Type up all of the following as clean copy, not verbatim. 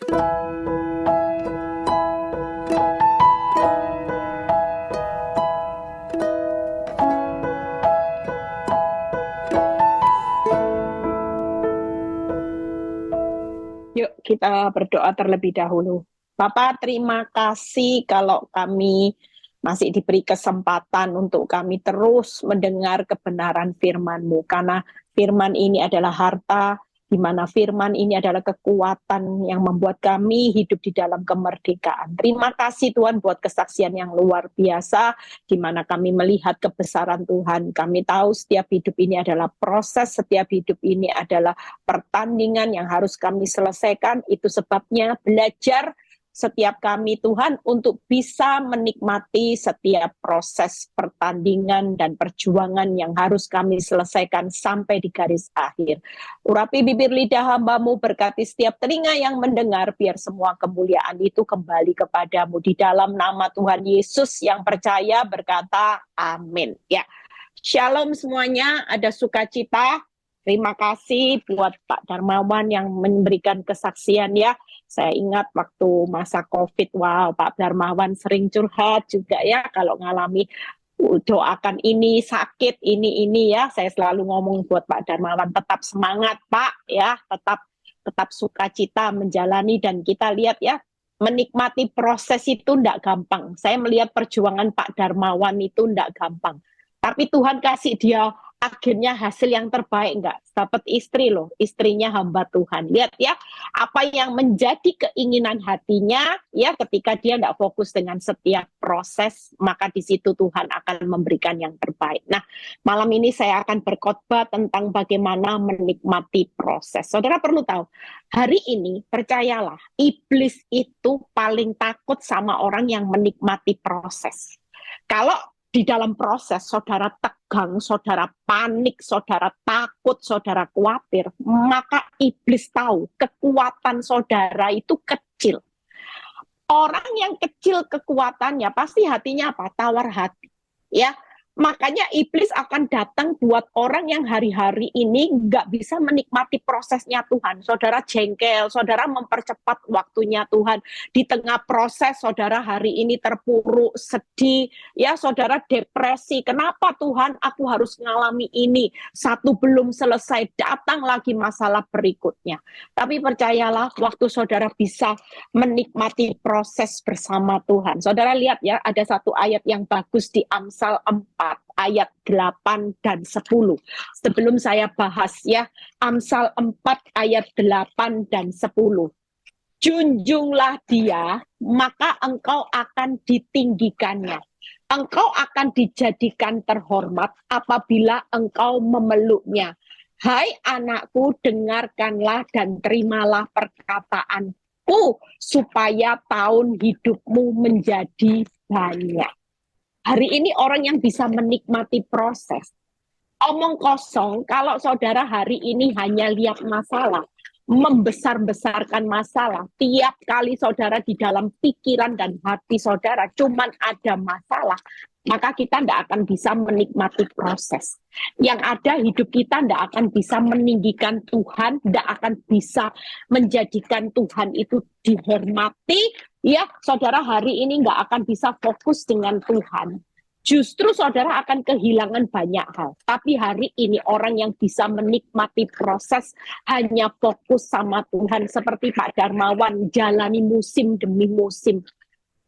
Yuk kita berdoa terlebih dahulu. Bapak, terima kasih kalau kami masih diberi kesempatan untuk kami terus mendengar kebenaran firman-Mu. Karena firman ini adalah harta, di mana firman ini adalah kekuatan yang membuat kami hidup di dalam kemerdekaan. Terima kasih Tuhan buat kesaksian yang luar biasa, di mana kami melihat kebesaran Tuhan. Kami tahu setiap hidup ini adalah proses, setiap hidup ini adalah pertandingan yang harus kami selesaikan. Itu sebabnya belajar setiap kami Tuhan untuk bisa menikmati setiap proses pertandingan dan perjuangan yang harus kami selesaikan sampai di garis akhir. Urapi bibir lidah hamba-Mu, berkati setiap telinga yang mendengar, biar semua kemuliaan itu kembali kepadamu. Di dalam nama Tuhan Yesus yang percaya berkata amin. Ya, shalom semuanya, ada sukacita. Terima kasih buat Pak Darmawan yang memberikan kesaksian ya. Saya ingat waktu masa COVID, wow, Pak Darmawan sering curhat juga ya kalau ngalami doakan ini sakit, ini ya. Saya selalu ngomong buat Pak Darmawan, tetap semangat Pak ya, tetap sukacita menjalani, dan kita lihat ya, menikmati proses itu enggak gampang. Saya melihat perjuangan Pak Darmawan itu enggak gampang. Tapi Tuhan kasih dia akhirnya hasil yang terbaik, enggak? Dapat istri loh, istrinya hamba Tuhan. Lihat ya, apa yang menjadi keinginan hatinya, ya ketika dia enggak fokus dengan setiap proses, maka di situ Tuhan akan memberikan yang terbaik. Nah, malam ini saya akan berkhotbah tentang bagaimana menikmati proses. Saudara perlu tahu, hari ini percayalah, iblis itu paling takut sama orang yang menikmati proses. Kalau di dalam proses saudara tegang, saudara panik, saudara takut, saudara khawatir, maka iblis tahu kekuatan saudara itu kecil. Orang yang kecil kekuatannya pasti hatinya apa? Tawar hati. Ya, makanya iblis akan datang buat orang yang hari-hari ini nggak bisa menikmati prosesnya Tuhan. Saudara jengkel, saudara mempercepat waktunya Tuhan. Di tengah proses, saudara hari ini terpuruk, sedih, ya saudara depresi. Kenapa Tuhan aku harus ngalami ini? Satu belum selesai, datang lagi masalah berikutnya. Tapi percayalah, waktu saudara bisa menikmati proses bersama Tuhan. Saudara lihat ya, ada satu ayat yang bagus di Amsal 4. Ayat 8 dan 10. Sebelum saya bahas ya, Amsal 4 ayat 8 dan 10. Junjunglah dia, maka engkau akan ditinggikannya. Engkau akan dijadikan terhormat apabila engkau memeluknya. Hai anakku, dengarkanlah dan terimalah perkataanku, supaya tahun hidupmu menjadi banyak. Hari ini orang yang bisa menikmati proses. Omong kosong kalau saudara hari ini hanya lihat masalah, membesar-besarkan masalah. Tiap kali saudara di dalam pikiran dan hati saudara cuman ada masalah, maka kita tidak akan bisa menikmati proses. Yang ada hidup kita tidak akan bisa meninggikan Tuhan, tidak akan bisa menjadikan Tuhan itu dihormati. Ya, saudara hari ini nggak akan bisa fokus dengan Tuhan. Justru saudara akan kehilangan banyak hal. Tapi hari ini orang yang bisa menikmati proses hanya fokus sama Tuhan. Seperti Pak Darmawan, jalani musim demi musim.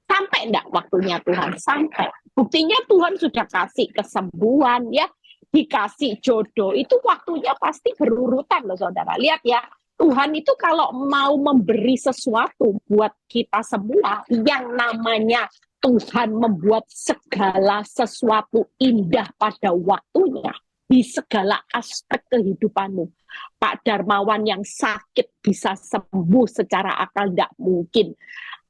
Sampai enggak waktunya Tuhan? Sampai. Buktinya Tuhan sudah kasih kesembuhan, ya, dikasih jodoh. Itu waktunya pasti berurutan loh saudara. Lihat ya, Tuhan itu kalau mau memberi sesuatu buat kita semua, yang namanya Tuhan membuat segala sesuatu indah pada waktunya di segala aspek kehidupanmu. Pak Darmawan yang sakit bisa sembuh secara akal, tidak mungkin.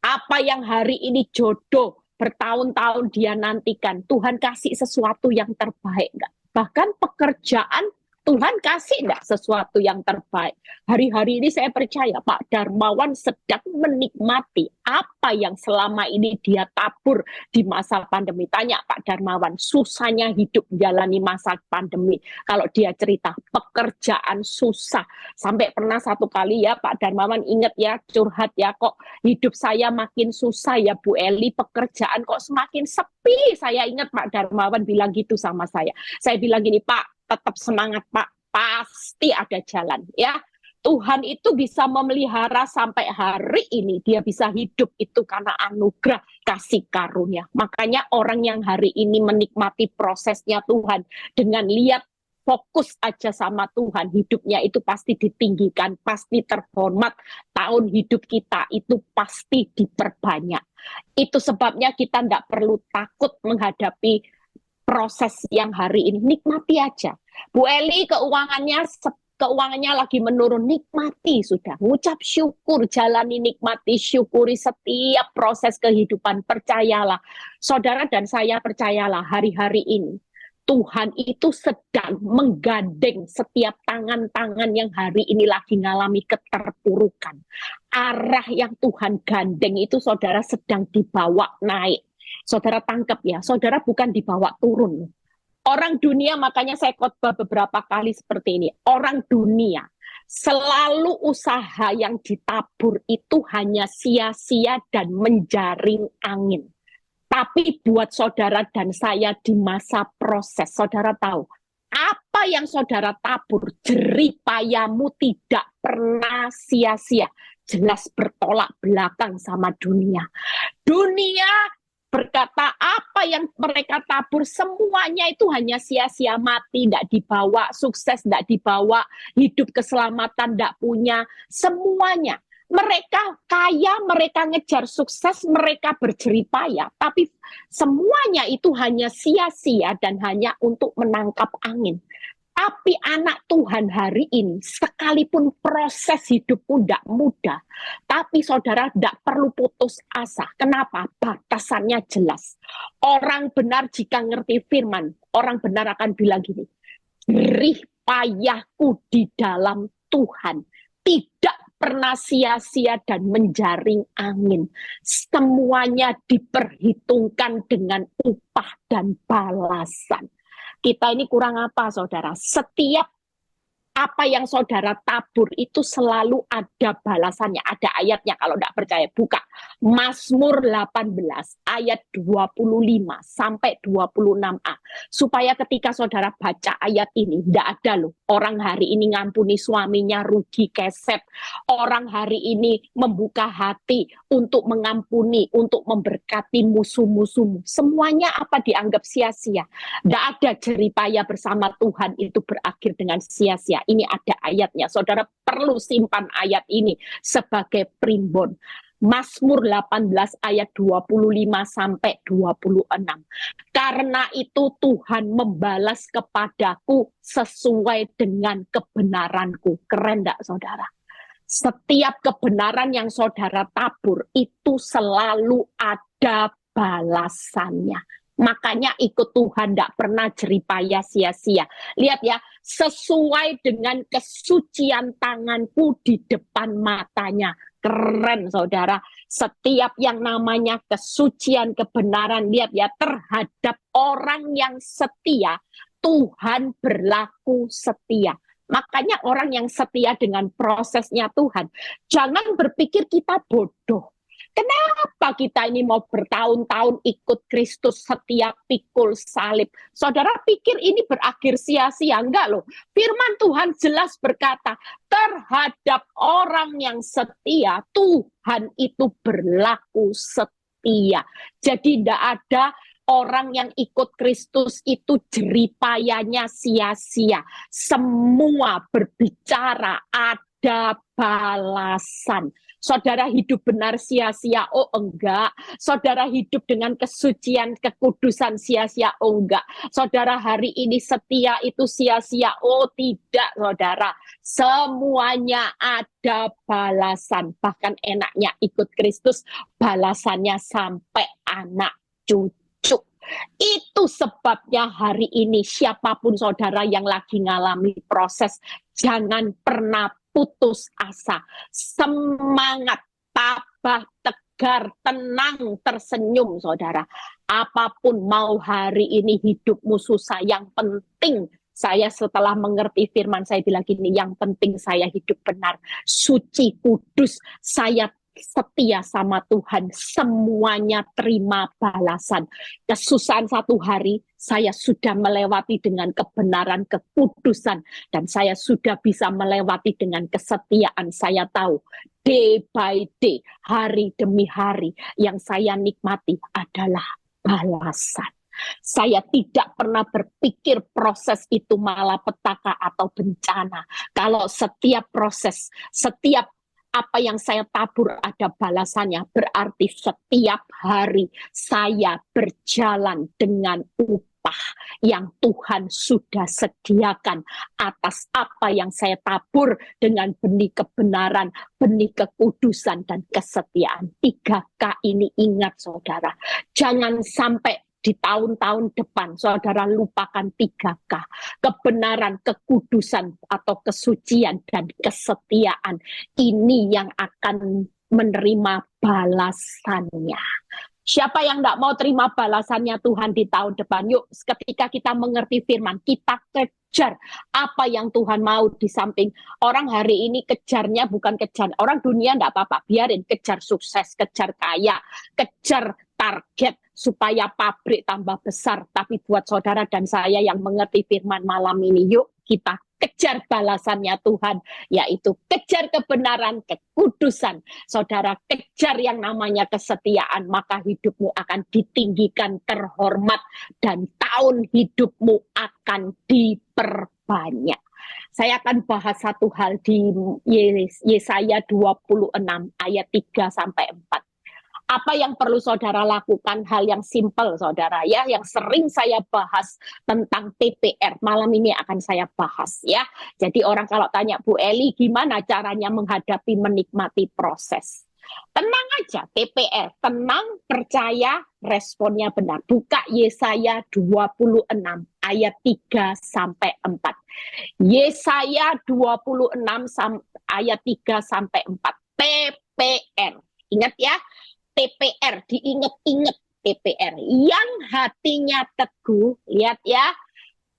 Apa yang hari ini jodoh, bertahun-tahun dia nantikan, Tuhan kasih sesuatu yang terbaik. Bahkan pekerjaan Tuhan kasih enggak sesuatu yang terbaik? Hari-hari ini saya percaya Pak Darmawan sedang menikmati apa yang selama ini dia tabur di masa pandemi. Tanya Pak Darmawan, susahnya hidup menjalani masa pandemi. Kalau dia cerita, pekerjaan susah. Sampai pernah satu kali ya Pak Darmawan ingat ya, curhat ya, kok hidup saya makin susah ya Bu Eli, pekerjaan kok semakin sepi. Saya ingat Pak Darmawan bilang gitu sama saya. Saya bilang gini, Pak, tetap semangat Pak, pasti ada jalan ya. Tuhan itu bisa memelihara sampai hari ini, dia bisa hidup itu karena anugerah kasih karunia. Makanya orang yang hari ini menikmati prosesnya Tuhan dengan lihat fokus aja sama Tuhan, hidupnya itu pasti ditinggikan, pasti terhormat, tahun hidup kita itu pasti diperbanyak. Itu sebabnya kita tidak perlu takut menghadapi proses yang hari ini, nikmati aja. Bu Eli keuangannya lagi menurun, nikmati sudah. Ngucap syukur, jalani, nikmati, syukuri setiap proses kehidupan. Percayalah, saudara dan saya percayalah hari-hari ini. Tuhan itu sedang menggandeng setiap tangan-tangan yang hari ini lagi ngalami keterpurukan. Arah yang Tuhan gandeng itu saudara sedang dibawa naik. Saudara tangkap ya, saudara bukan dibawa turun. Orang dunia, makanya saya khotbah beberapa kali seperti ini. Orang dunia selalu usaha yang ditabur itu hanya sia-sia dan menjaring angin. Tapi buat saudara dan saya di masa proses, saudara tahu, apa yang saudara tabur, jerih payahmu tidak pernah sia-sia. Jelas bertolak belakang sama dunia. Dunia berkata apa yang mereka tabur semuanya itu hanya sia-sia, mati, tidak dibawa, sukses tidak dibawa, hidup keselamatan tidak punya, semuanya. Mereka kaya, mereka ngejar sukses, mereka berjeripaya, tapi semuanya itu hanya sia-sia dan hanya untuk menangkap angin. Tapi anak Tuhan hari ini, sekalipun proses hidupmu tidak mudah, tapi saudara tidak perlu putus asa. Kenapa? Batasannya jelas. Orang benar jika ngerti firman, orang benar akan bilang gini, jerih payahku di dalam Tuhan tidak pernah sia-sia dan menjaring angin. Semuanya diperhitungkan dengan upah dan balasan. Kita ini kurang apa, saudara? Setiap apa yang saudara tabur itu selalu ada balasannya, ada ayatnya. Kalau tidak percaya, buka Mazmur 18 ayat 25 sampai 26a. Supaya ketika saudara baca ayat ini, tidak ada loh orang hari ini ngampuni suaminya rugi keset. Orang hari ini membuka hati untuk mengampuni, untuk memberkati musuh-musuhmu. Semuanya apa dianggap sia-sia. Tidak ada jeripaya bersama Tuhan itu berakhir dengan sia-sia. Ini ada ayatnya. Saudara perlu simpan ayat ini sebagai primbon. Mazmur 18 ayat 25 sampai 26. Karena itu Tuhan membalas kepadaku sesuai dengan kebenaranku. Keren enggak, saudara? Setiap kebenaran yang saudara tabur itu selalu ada balasannya. Makanya ikut Tuhan tidak pernah jeripaya sia-sia. Lihat ya, sesuai dengan kesucian tanganku di depan matanya. Keren saudara, setiap yang namanya kesucian kebenaran, lihat ya, terhadap orang yang setia, Tuhan berlaku setia. Makanya orang yang setia dengan prosesnya Tuhan, jangan berpikir kita bodoh. Kenapa kita ini mau bertahun-tahun ikut Kristus setiap pikul salib? Saudara pikir ini berakhir sia-sia? Enggak loh. Firman Tuhan jelas berkata, terhadap orang yang setia, Tuhan itu berlaku setia. Jadi tidak ada orang yang ikut Kristus itu jeripayanya sia-sia. Semua berbicara ada balasan. Saudara hidup benar sia-sia, oh enggak. Saudara hidup dengan kesucian, kekudusan sia-sia, oh enggak. Saudara hari ini setia itu sia-sia, oh tidak saudara. Semuanya ada balasan. Bahkan enaknya ikut Kristus, balasannya sampai anak cucu. Itu sebabnya hari ini siapapun saudara yang lagi ngalami proses, jangan pernah putus asa. Semangat, tabah, tegar, tenang, tersenyum saudara. Apapun mau hari ini hidupmu susah, yang penting saya setelah mengerti firman saya bilang gini, yang penting saya hidup benar, suci, kudus, saya setia sama Tuhan, semuanya terima balasan. Kesusahan satu hari, saya sudah melewati dengan kebenaran, kekudusan, dan saya sudah bisa melewati dengan kesetiaan. Saya tahu, day by day, hari demi hari, yang saya nikmati adalah balasan. Saya tidak pernah berpikir proses itu malapetaka atau bencana. Kalau setiap proses, setiap apa yang saya tabur ada balasannya, berarti setiap hari saya berjalan dengan upah yang Tuhan sudah sediakan atas apa yang saya tabur dengan benih kebenaran, benih kekudusan, dan kesetiaan. 3K ini ingat saudara, jangan sampai di tahun-tahun depan saudara lupakan 3K, kebenaran, kekudusan atau kesucian dan kesetiaan. Ini yang akan menerima balasannya. Siapa yang tidak mau terima balasannya Tuhan di tahun depan? Yuk, ketika kita mengerti firman, kita kejar apa yang Tuhan mau. Di samping orang hari ini kejarnya bukan kejar, orang dunia tidak apa-apa, biarin kejar sukses, kejar kaya, kejar target supaya pabrik tambah besar. Tapi buat saudara dan saya yang mengerti firman malam ini, yuk kita kejar balasannya Tuhan, yaitu kejar kebenaran, kekudusan. Saudara kejar yang namanya kesetiaan, maka hidupmu akan ditinggikan, terhormat, dan tahun hidupmu akan diperbanyak. Saya akan bahas satu hal di Yesaya 26 ayat 3-4. Apa yang perlu saudara lakukan? Hal yang simpel saudara ya, yang sering saya bahas tentang TPR. Malam ini akan saya bahas ya. Jadi orang kalau tanya, Bu Eli gimana caranya menghadapi, menikmati proses? Tenang aja, TPR, tenang, percaya, responnya benar. Buka Yesaya 26 ayat 3-4. Yesaya 26 ayat 3-4. TPR. Ingat ya, TPR, diingat-ingat TPR. Yang hatinya teguh, lihat ya,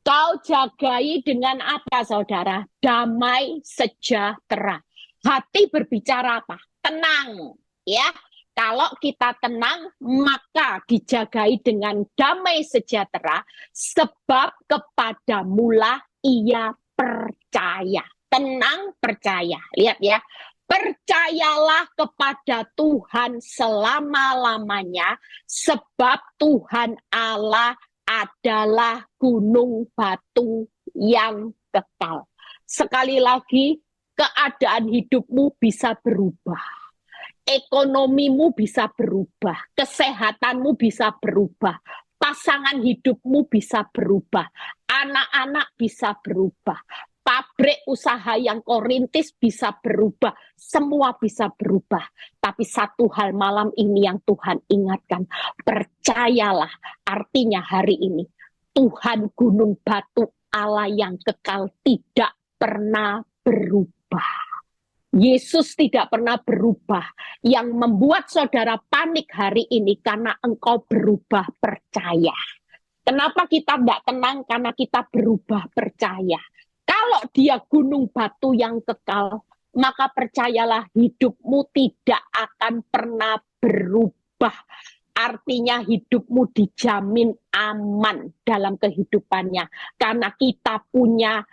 kau jagai dengan apa saudara? Damai sejahtera. Hati berbicara apa? Tenang, ya. Kalau kita tenang, maka dijagai dengan damai sejahtera, sebab kepadamulah ia percaya. Tenang, percaya. Lihat ya. Percayalah kepada Tuhan selama-lamanya, sebab Tuhan Allah adalah gunung batu yang kekal. Sekali lagi, keadaan hidupmu bisa berubah. Ekonomimu bisa berubah. Kesehatanmu bisa berubah. Pasangan hidupmu bisa berubah. Anak-anak bisa berubah. Pabrik usaha yang kau rintis bisa berubah, semua bisa berubah. Tapi satu hal malam ini yang Tuhan ingatkan, percayalah, artinya hari ini, Tuhan gunung batu Allah yang kekal tidak pernah berubah. Yesus tidak pernah berubah. Yang membuat saudara panik hari ini karena engkau berubah percaya. Kenapa kita tidak tenang? Karena kita berubah percaya. Kalau dia gunung batu yang kekal, maka percayalah hidupmu tidak akan pernah berubah. Artinya hidupmu dijamin aman dalam kehidupannya. Karena kita punya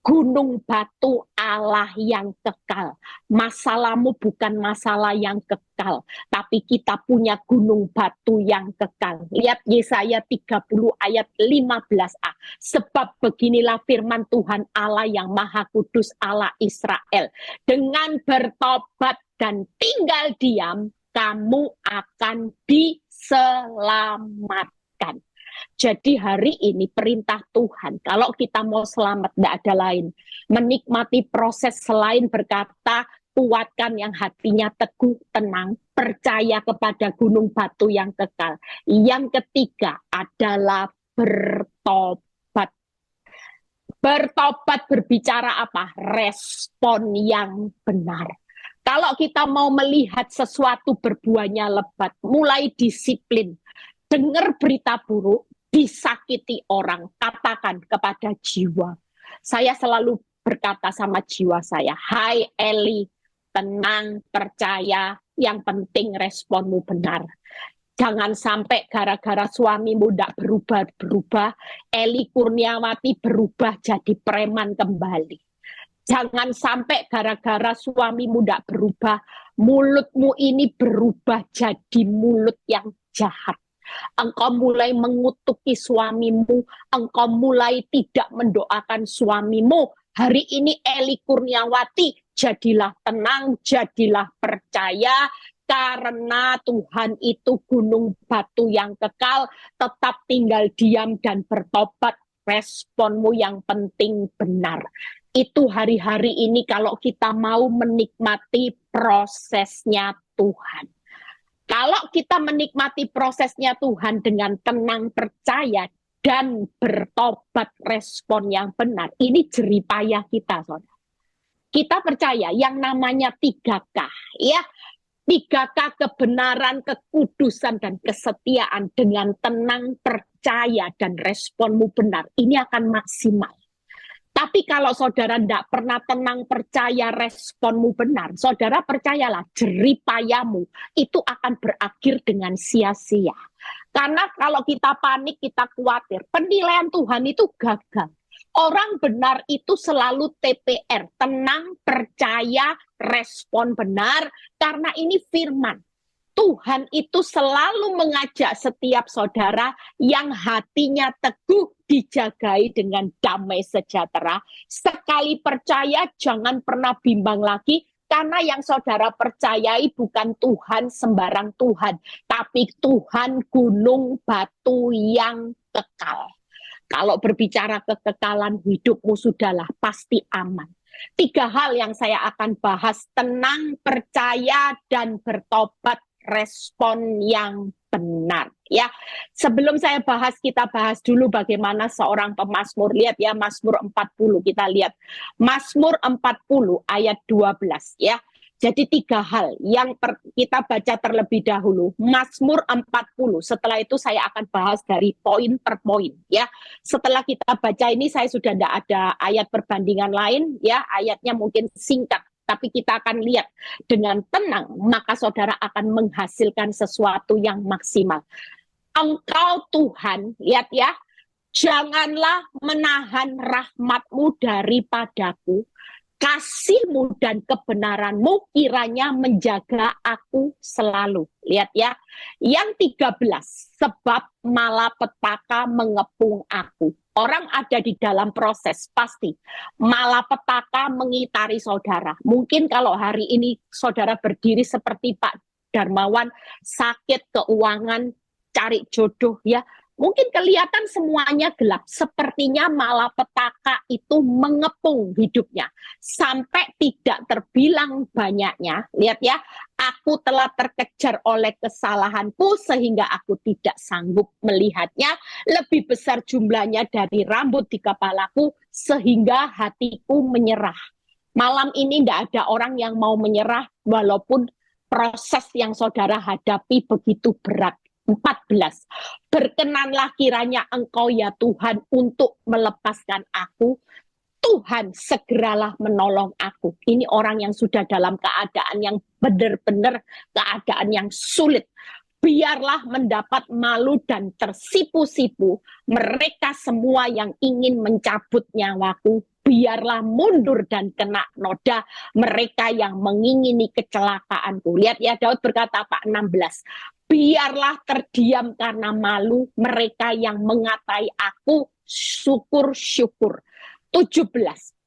gunung batu Allah yang kekal. Masalahmu bukan masalah yang kekal, tapi kita punya gunung batu yang kekal. Lihat Yesaya 30 ayat 15a. Sebab beginilah firman Tuhan Allah yang Maha Kudus, Allah Israel. Dengan bertobat dan tinggal diam, kamu akan diselamatkan. Jadi hari ini perintah Tuhan, kalau kita mau selamat, tidak ada lain. Menikmati proses selain berkata, kuatkan yang hatinya teguh, tenang, percaya kepada gunung batu yang kekal. Yang ketiga adalah bertobat. Bertobat berbicara apa? Respon yang benar. Kalau kita mau melihat sesuatu berbuahnya lebat, mulai disiplin, dengar berita buruk, disakiti orang, katakan kepada jiwa. Saya selalu berkata sama jiwa saya, hai Eli, tenang, percaya, yang penting responmu benar. Jangan sampai gara-gara suamimu tidak berubah-berubah, Eli Kurniawati berubah jadi preman kembali. Jangan sampai gara-gara suamimu tidak berubah, mulutmu ini berubah jadi mulut yang jahat. Engkau mulai mengutuki suamimu, engkau mulai tidak mendoakan suamimu. Hari ini Eli Kurniawati, jadilah tenang, jadilah percaya, karena Tuhan itu gunung batu yang kekal, tetap tinggal diam dan bertobat, responmu yang penting benar. Itu hari-hari ini kalau kita mau menikmati prosesnya Tuhan. Kalau kita menikmati prosesnya Tuhan dengan tenang, percaya, dan bertobat respon yang benar, ini jeripayah kita, saudara. Kita percaya yang namanya 3K, ya. 3K kebenaran, kekudusan, dan kesetiaan dengan tenang, percaya, dan responmu benar. Ini akan maksimal. Tapi kalau saudara tidak pernah tenang, percaya, responmu benar, saudara percayalah, jeripayamu itu akan berakhir dengan sia-sia. Karena kalau kita panik, kita khawatir, penilaian Tuhan itu gagal. Orang benar itu selalu TPR, tenang, percaya, respon benar, karena ini firman. Tuhan itu selalu mengajak setiap saudara yang hatinya teguh dijagai dengan damai sejahtera. Sekali percaya jangan pernah bimbang lagi, karena yang saudara percayai bukan Tuhan sembarang Tuhan, tapi Tuhan gunung batu yang kekal. Kalau berbicara kekekalan hidupmu sudahlah pasti aman. 3 hal yang saya akan bahas, tenang, percaya, dan bertobat, respon yang benar, ya. Sebelum saya bahas, kita bahas dulu bagaimana seorang pemazmur. Lihat ya, Mazmur 40, kita lihat Mazmur 40 ayat 12, ya. Jadi 3 hal yang kita baca terlebih dahulu, Mazmur 40. Setelah itu saya akan bahas dari poin per poin, ya. Setelah kita baca ini, saya sudah tidak ada ayat perbandingan lain, ya. Ayatnya mungkin singkat, tapi kita akan lihat dengan tenang, maka saudara akan menghasilkan sesuatu yang maksimal. Engkau Tuhan, lihat ya, janganlah menahan rahmat-Mu daripadaku, kasih-Mu dan kebenaran-Mu kiranya menjaga aku selalu. Lihat ya, yang 13, sebab malapetaka mengepung aku. Orang ada di dalam proses, pasti malapetaka mengitari saudara. Mungkin kalau hari ini saudara berdiri seperti Pak Darmawan, sakit, keuangan, cari jodoh, ya. Mungkin kelihatan semuanya gelap. Sepertinya malapetaka itu mengepung hidupnya. Sampai tidak terbilang banyaknya. Lihat ya, aku telah terkejar oleh kesalahanku sehingga aku tidak sanggup melihatnya. Lebih besar jumlahnya dari rambut di kepalaku sehingga hatiku menyerah. Malam ini tidak ada orang yang mau menyerah walaupun proses yang saudara hadapi begitu berat. 14, berkenanlah kiranya Engkau ya Tuhan untuk melepaskan aku. Tuhan segeralah menolong aku. Ini orang yang sudah dalam keadaan yang benar-benar keadaan yang sulit. Biarlah mendapat malu dan tersipu-sipu mereka semua yang ingin mencabut nyawaku. Biarlah mundur dan kena noda mereka yang mengingini kecelakaanku. Lihat ya, Daud berkata Pak 16, biarlah terdiam karena malu mereka yang mengatai aku, syukur-syukur. 17,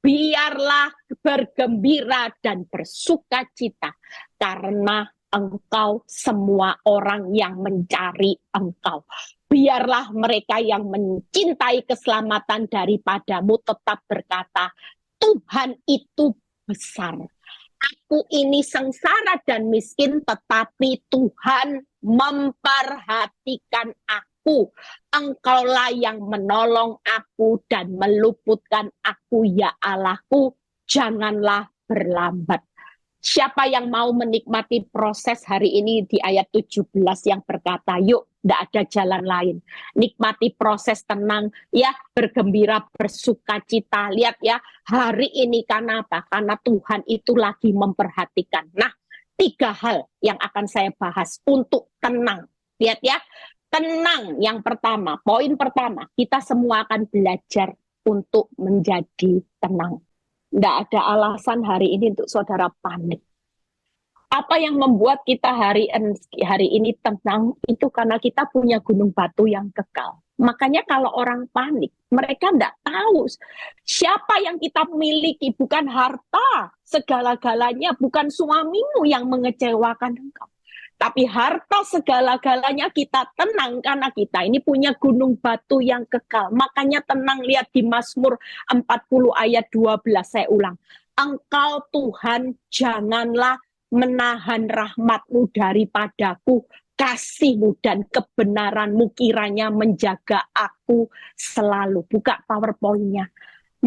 biarlah bergembira dan bersuka cita karena Engkau semua orang yang mencari Engkau. Biarlah mereka yang mencintai keselamatan daripadamu tetap berkata, Tuhan itu besar. Aku ini sengsara dan miskin, tetapi Tuhan memperhatikan aku. Engkaulah yang menolong aku dan meluputkan aku, ya Allahku. Janganlah berlambat. Siapa yang mau menikmati proses hari ini di ayat 17 yang berkata, yuk, tidak ada jalan lain. Nikmati proses tenang, ya, bergembira, bersuka cita. Lihat ya, hari ini karena apa? Karena Tuhan itu lagi memperhatikan. Nah, 3 hal yang akan saya bahas untuk tenang. Lihat ya, tenang yang pertama, poin pertama, kita semua akan belajar untuk menjadi tenang. Tidak ada alasan hari ini untuk saudara panik. Apa yang membuat kita hari ini tenang itu karena kita punya gunung batu yang kekal. Makanya kalau orang panik, mereka tidak tahu siapa yang kita miliki, bukan harta segala-galanya, bukan suamimu yang mengecewakan engkau. Tapi harta segala-galanya kita tenang karena kita ini punya gunung batu yang kekal. Makanya tenang, lihat di Mazmur 40 ayat 12, saya ulang. Engkau Tuhan janganlah menahan rahmat-Mu daripadaku, kasih-Mu dan kebenaran-Mu kiranya menjaga aku selalu. Buka PowerPoint-nya.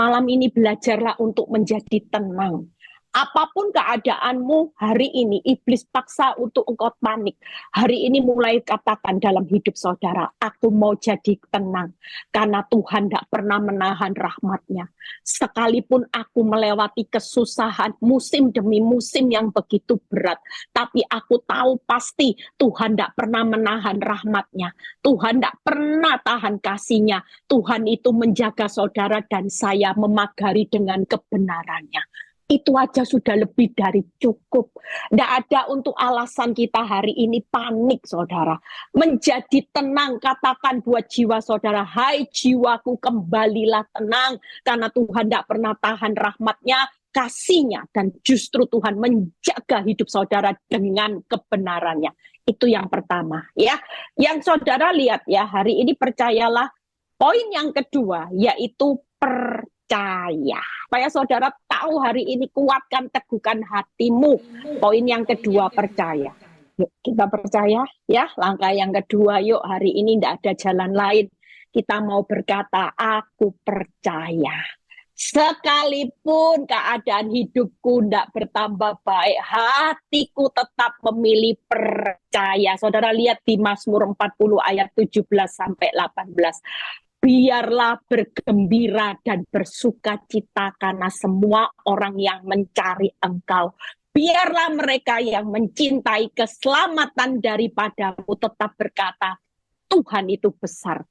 Malam ini belajarlah untuk menjadi tenang. Apapun keadaanmu hari ini, iblis paksa untuk engkau panik. Hari ini mulai katakan dalam hidup saudara, aku mau jadi tenang. Karena Tuhan tidak pernah menahan rahmat-Nya. Sekalipun aku melewati kesusahan, musim demi musim yang begitu berat. Tapi aku tahu pasti Tuhan tidak pernah menahan rahmat-Nya. Tuhan tidak pernah tahan kasih-Nya. Tuhan itu menjaga saudara dan saya, memagari dengan kebenaran-Nya. Itu aja sudah lebih dari cukup. Tidak ada untuk alasan kita hari ini panik, saudara. Menjadi tenang, katakan buat jiwa saudara, hai jiwaku kembalilah tenang, karena Tuhan tidak pernah tahan rahmat-Nya, kasih-Nya, dan justru Tuhan menjaga hidup saudara dengan kebenaran-Nya. Itu yang pertama, ya. Yang saudara lihat ya, hari ini percayalah. Poin yang kedua, yaitu percaya. Supaya saudara tahu hari ini, kuatkan, teguhkan hatimu. Poin yang kedua, percaya. Yuk kita percaya ya. Langkah yang kedua, yuk hari ini tidak ada jalan lain. Kita mau berkata, aku percaya. Sekalipun keadaan hidupku tidak bertambah baik, hatiku tetap memilih percaya. Saudara lihat di Mazmur 40 ayat 17 sampai 18. Biarlah bergembira dan bersuka cita karena semua orang yang mencari Engkau. Biarlah mereka yang mencintai keselamatan daripadamu tetap berkata, Tuhan itu besar.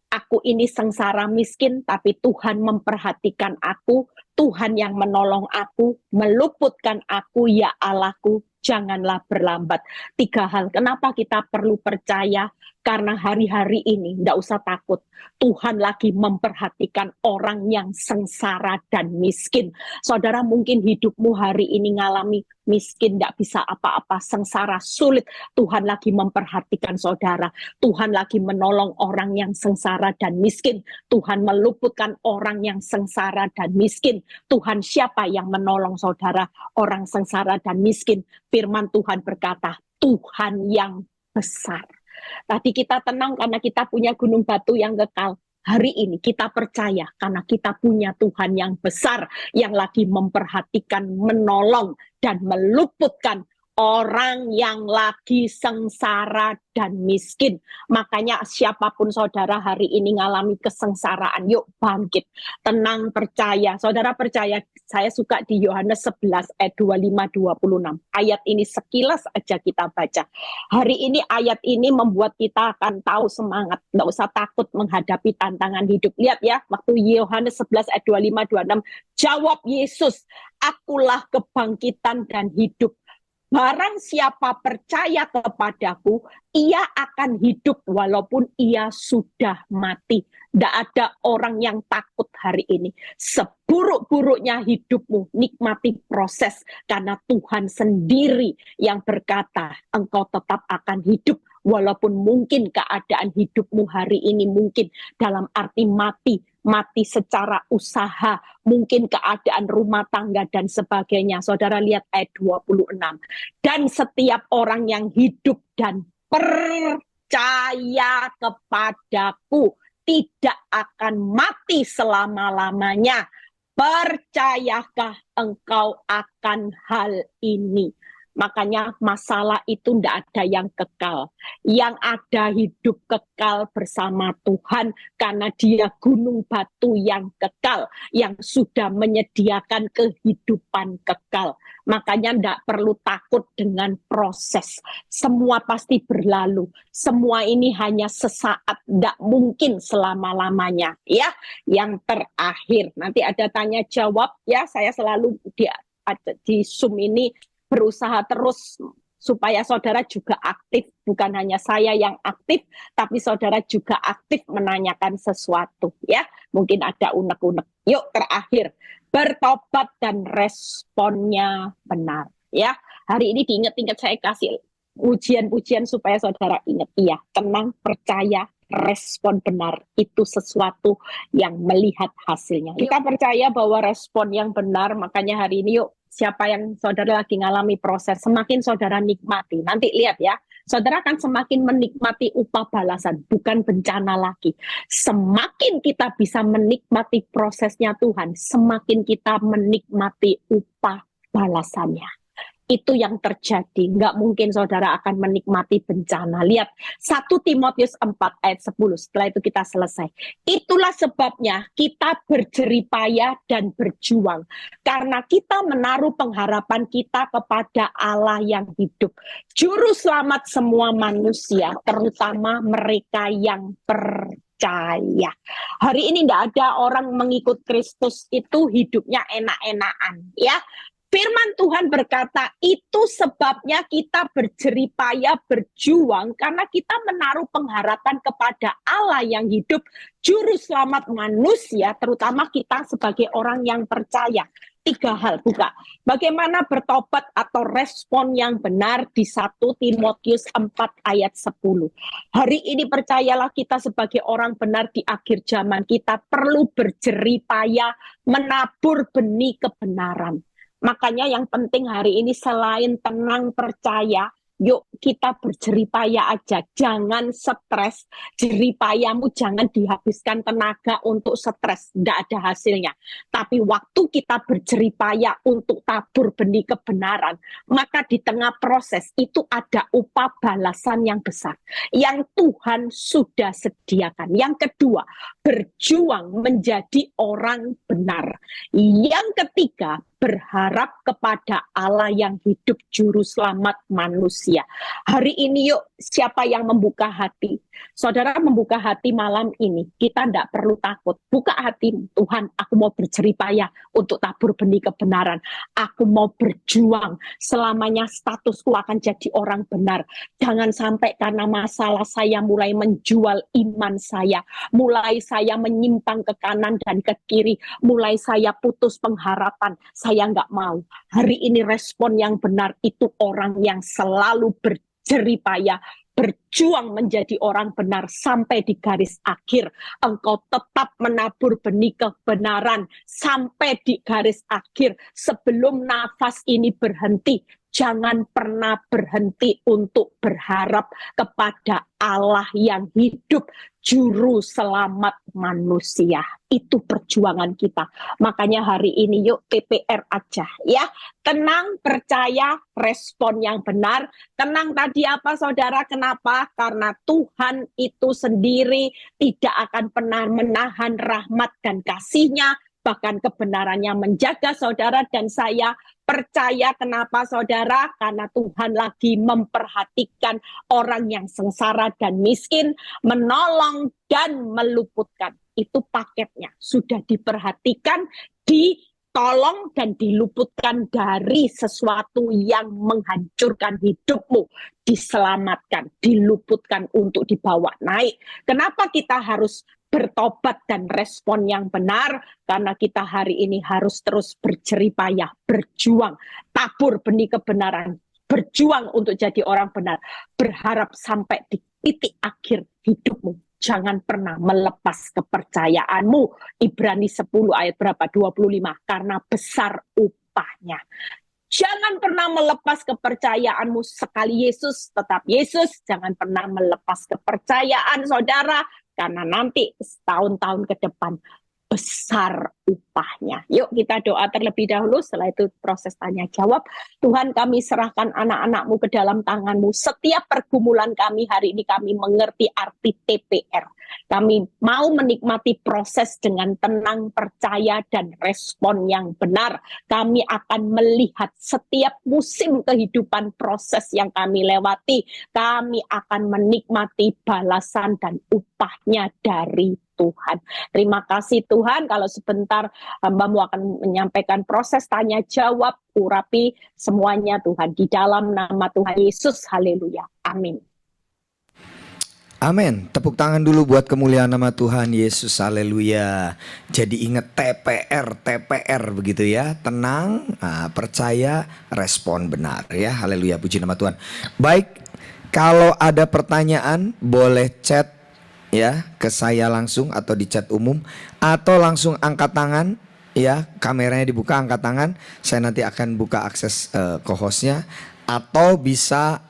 Aku ini sengsara miskin, tapi Tuhan memperhatikan aku. Tuhan yang menolong aku, meluputkan aku, ya Allahku, janganlah berlambat. 3 hal, kenapa kita perlu percaya? Karena hari-hari ini, tidak usah takut. Tuhan lagi memperhatikan orang yang sengsara dan miskin. Saudara mungkin hidupmu hari ini ngalami miskin, tidak bisa apa-apa, sengsara, sulit. Tuhan lagi memperhatikan saudara. Tuhan lagi menolong orang yang sengsara dan miskin. Tuhan meluputkan orang yang sengsara dan miskin. Tuhan siapa yang menolong saudara? Orang sengsara dan miskin. Firman Tuhan berkata, Tuhan yang besar. Tadi kita tenang karena kita punya gunung batu yang kekal. Hari ini kita percaya karena kita punya Tuhan yang besar yang lagi memperhatikan, menolong, dan meluputkan orang yang lagi sengsara dan miskin. Makanya siapapun saudara hari ini ngalami kesengsaraan, yuk bangkit, tenang, percaya. Saudara percaya, saya suka di Yohanes 11 ayat 25-26. Ayat ini sekilas aja kita baca. Hari ini ayat ini membuat kita akan tahu semangat, nggak usah takut menghadapi tantangan hidup. Lihat ya, waktu Yohanes 11 ayat 25-26, jawab Yesus, akulah kebangkitan dan hidup. Barang siapa percaya kepadaku, ia akan hidup walaupun ia sudah mati. Tidak ada orang yang takut hari ini. Seburuk-buruknya hidupmu, nikmati proses. Karena Tuhan sendiri yang berkata, engkau tetap akan hidup. Walaupun mungkin keadaan hidupmu hari ini mungkin dalam arti mati. mati secara usaha, mungkin keadaan rumah tangga dan sebagainya. Saudara lihat ayat 26. Dan setiap orang yang hidup dan percaya kepadaku tidak akan mati selama-lamanya. Percayakah engkau akan hal ini? Makanya masalah itu tidak ada yang kekal. Yang ada hidup kekal bersama Tuhan karena Dia gunung batu yang kekal, yang sudah menyediakan kehidupan kekal. Makanya tidak perlu takut dengan proses. Semua pasti berlalu. Semua ini hanya sesaat, tidak mungkin selama-lamanya. Ya, yang terakhir nanti ada tanya jawab ya. Saya selalu di Zoom ini berusaha terus supaya saudara juga aktif, bukan hanya saya yang aktif, tapi saudara juga aktif menanyakan sesuatu ya. Mungkin ada unek-unek. Yuk terakhir, bertobat dan responnya benar ya. Hari ini diingat-ingat, saya kasih pujian-pujian supaya saudara ingat. Iya, tenang, percaya, respon benar itu sesuatu yang melihat hasilnya. Kita percaya bahwa respon yang benar, makanya hari ini yuk, siapa yang saudara lagi ngalami proses, semakin saudara nikmati. Nanti lihat ya, saudara akan semakin menikmati upah balasan, bukan bencana lagi. Semakin kita bisa menikmati prosesnya Tuhan, semakin kita menikmati upah balasannya. Itu yang terjadi. Nggak mungkin saudara akan menikmati bencana. Lihat, 1 Timotius 4 ayat 10. Setelah itu kita selesai. Itulah sebabnya kita berjeripaya dan berjuang. Karena kita menaruh pengharapan kita kepada Allah yang hidup. Juru selamat semua manusia, terutama mereka yang percaya. Hari ini tidak ada orang mengikut Kristus itu hidupnya enak-enakan. Ya, firman Tuhan berkata, itu sebabnya kita berjeripaya, berjuang, karena kita menaruh pengharapan kepada Allah yang hidup, juru selamat manusia, terutama kita sebagai orang yang percaya. 3 hal, buka. Bagaimana bertobat atau respon yang benar di 1 Timotius 4 ayat 10. Hari ini percayalah, kita sebagai orang benar di akhir zaman, kita perlu berjeripaya menabur benih kebenaran. Makanya yang penting hari ini selain tenang percaya, yuk kita berjeripaya aja, jangan stres. Jeripayamu jangan dihabiskan tenaga untuk stres, tidak ada hasilnya. Tapi waktu kita berjeripaya untuk tabur benih kebenaran, maka di tengah proses itu ada upah balasan yang besar, yang Tuhan sudah sediakan. Yang kedua, berjuang menjadi orang benar. Yang ketiga, berharap kepada Allah yang hidup, juru selamat manusia. Hari ini yuk, siapa yang membuka hati? Saudara membuka hati malam ini, kita tidak perlu takut. Buka hati, Tuhan, aku mau berjeripaya untuk tabur benih kebenaran. Aku mau berjuang, selamanya statusku akan jadi orang benar. Jangan sampai karena masalah saya mulai menjual iman saya, mulai saya menyimpang ke kanan dan ke kiri, mulai saya putus pengharapan. Saya nggak mau. Hari ini respon yang benar itu orang yang selalu berjeripaya, berjuang menjadi orang benar sampai di garis akhir. Engkau tetap menabur benih kebenaran sampai di garis akhir. Sebelum nafas ini berhenti, jangan pernah berhenti untuk berharap kepada Allah yang hidup, juru selamat manusia. Itu perjuangan kita. Makanya hari ini yuk TPR aja ya. Tenang, percaya, respon yang benar. Tenang tadi apa saudara? Kenapa? Karena Tuhan itu sendiri tidak akan pernah menahan rahmat dan kasih-Nya, bahkan kebenarannya menjaga saudara dan saya. Percaya kenapa saudara? Karena Tuhan lagi memperhatikan orang yang sengsara dan miskin, menolong dan meluputkan. Itu paketnya, sudah diperhatikan, ditolong dan diluputkan dari sesuatu yang menghancurkan hidupmu. Diselamatkan, diluputkan untuk dibawa naik. Kenapa kita harus bertobat dan respon yang benar? Karena kita hari ini harus terus berjeripaya, berjuang, tabur benih kebenaran, berjuang untuk jadi orang benar, berharap sampai di titik akhir hidupmu Jangan pernah melepas kepercayaanmu. Ibrani 10 ayat berapa? 25. Karena besar upahnya. Jangan pernah melepas kepercayaanmu. Sekali Yesus, tetap Yesus. Jangan pernah melepas kepercayaan saudara. Karena nanti setahun-tahun ke depan besar upahnya. Yuk kita doa terlebih dahulu, setelah itu proses tanya jawab. Tuhan, kami serahkan anak-anak-Mu ke dalam tangan-Mu. Setiap pergumulan kami hari ini, kami mengerti arti TPR. Kami mau menikmati proses dengan tenang, percaya, dan respon yang benar. Kami akan melihat setiap musim kehidupan proses yang kami lewati. Kami akan menikmati balasan dan upahnya dari Tuhan. Terima kasih Tuhan, kalau sebentar hamba-Mu akan menyampaikan proses tanya jawab, urapi semuanya Tuhan. Di dalam nama Tuhan Yesus, haleluya. Amin. Amin. Tepuk tangan dulu buat kemuliaan nama Tuhan Yesus. Haleluya. Jadi ingat TPR begitu ya. Tenang, percaya, respon benar ya. Haleluya. Puji nama Tuhan. Baik, kalau ada pertanyaan boleh chat ya ke saya langsung atau di chat umum atau langsung angkat tangan ya. Kameranya dibuka, angkat tangan. Saya nanti akan buka akses ke hostnya atau bisa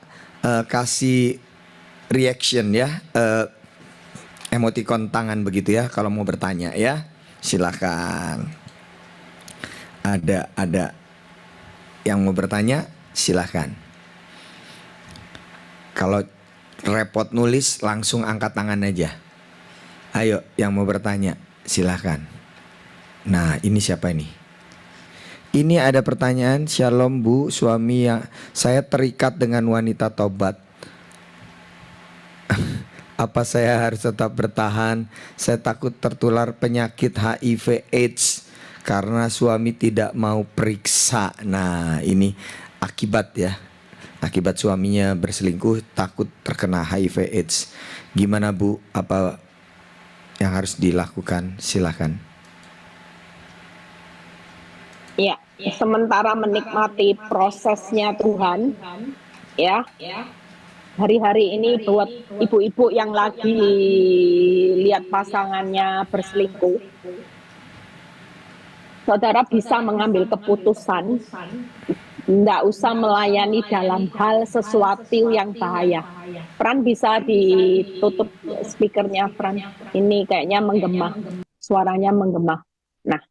kasih reaction ya, emoticon tangan begitu ya kalau mau bertanya ya. Silakan. Ada yang mau bertanya, silakan. Kalau repot nulis langsung angkat tangan aja. Ayo yang mau bertanya, silakan. Nah, ini siapa ini? Ini ada pertanyaan, Shalom Bu, suami yang saya terikat dengan wanita tobat. Apa saya harus tetap bertahan? Saya takut tertular penyakit HIV AIDS karena suami tidak mau periksa. Nah, ini akibat ya. Akibat suaminya berselingkuh, takut terkena HIV AIDS. Gimana Bu? Apa yang harus dilakukan? Silakan. Ya, sementara menikmati prosesnya Tuhan, ya. Hari-hari ini buat ibu-ibu yang lagi lihat pasangannya berselingkuh, saudara bisa mengambil keputusan, tidak usah melayani dalam hal sesuatu yang bahaya. Fran bisa ditutup speakernya, Fran. Ini kayaknya menggema, suaranya menggema. Nah,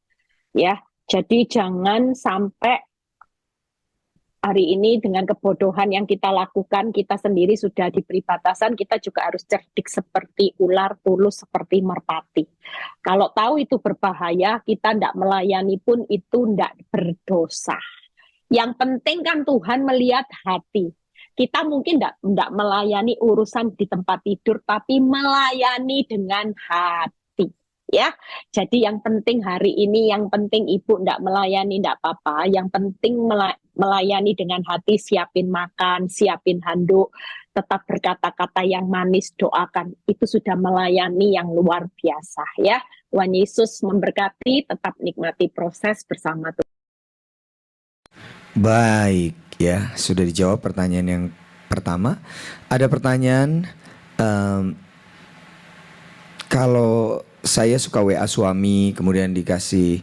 ya, jadi jangan sampai hari ini dengan kebodohan yang kita lakukan, kita sendiri sudah diberi batasan, kita juga harus cerdik seperti ular, tulus seperti merpati. Kalau tahu itu berbahaya, kita tidak melayani pun itu tidak berdosa. Yang penting kan Tuhan melihat hati. Kita mungkin tidak melayani urusan di tempat tidur, tapi melayani dengan hati. Ya, jadi yang penting hari ini, yang penting ibu tidak melayani tidak apa-apa, yang penting melayani dengan hati, siapin makan, siapin handuk, tetap berkata-kata yang manis, doakan, itu sudah melayani yang luar biasa ya. Tuhan Yesus memberkati, tetap nikmati proses bersama Tuhan. Baik ya, sudah dijawab pertanyaan yang pertama. Ada pertanyaan, kalau saya suka WA suami, kemudian dikasih